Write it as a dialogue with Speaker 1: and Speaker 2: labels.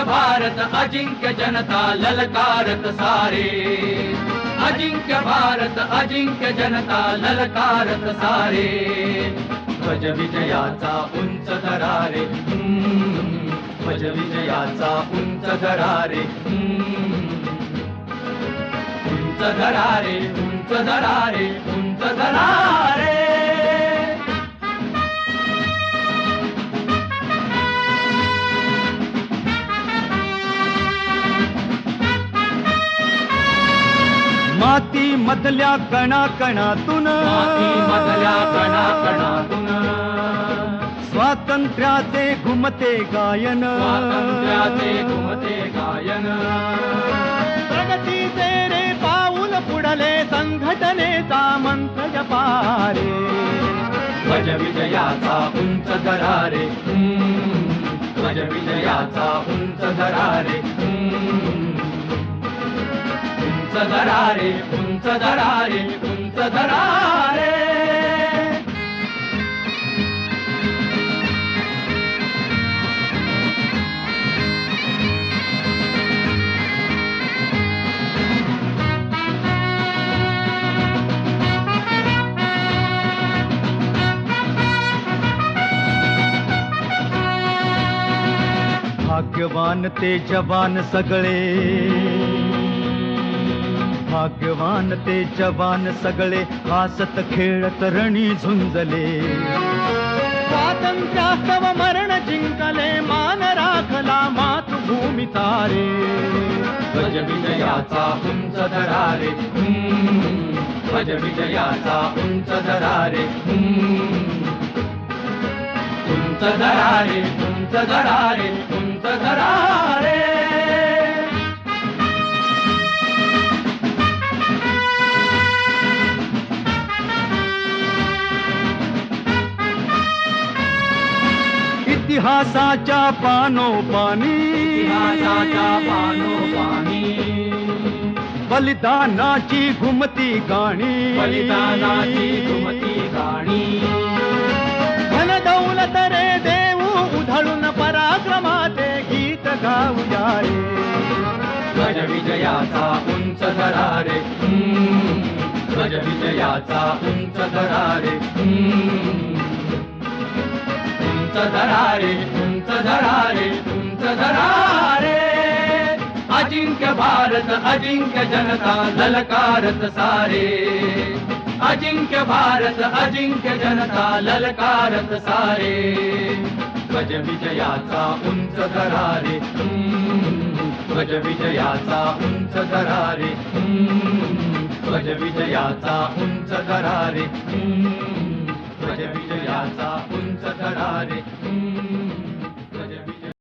Speaker 1: भारत अजिंक्य जनता ललकारत सारे, अजिंक्य भारत अजिंक्य जनता ललकारत सारे, ध्वज विजयाचा उंच दरारे, ध्वज विजयाचा उंच दरारे, उंच दरारे, उंच दरारे, उंच दरारे।
Speaker 2: माती मधल्या कणाकणातून,
Speaker 1: माती मधल्या कणाकणातून,
Speaker 2: स्वातंत्र्याचे घुमते गायन,
Speaker 1: स्वातंत्र्याचे घुमते गायन,
Speaker 2: प्रगतीचे रे पाऊल पुढले संघटनेचा मंत्र जपारे,
Speaker 1: ध्वज विजयाचा उंच दरारे, ध्वज विजयाचा उंच दरारे, उंच दरारे, उंच दरारे, उंच दरारे।
Speaker 2: भाग्यवान ते जवान सगळे, भाग्यवान ते जवान सगळे, हासत खेळत रणी झुंजले, स्वातंत्र्यास्तव मरण जिंकले, मान राखला मातृभूमी तारे,
Speaker 1: ध्वज विजयाचा उंच दरारे, ध्वज विजयाचा उंच दरारे, उंच दरारे, उंच दरारे, उंच दरारे।
Speaker 2: इतिहासाच्या पानोपानी,
Speaker 1: इतिहासाच्या पानोपानी,
Speaker 2: बलिदानाची घुमती गाणी,
Speaker 1: बलिदानाची घुमती गाणी,
Speaker 2: धन दौलत रे देऊ उधळून पराक्रमाचे गीत गाऊया रे,
Speaker 1: ध्वज विजयाचा उंच दरारे, ध्वज विजयाचा उंच दरारे, उंच दरारे, उंच दरारे, उंच दरारे। अजिंक्य भारत अजिंक्य जनता ललकारत सारे, अजिंक्य भारत अजिंक्य जनता ललकारत सारे, ध्वज विजयाचा उंच दरारे, ध्वज विजयाचा उंच दरारे, ध्वज विजयाचा उंच दरारे, ध्वज विजयाचा उंच दरारे।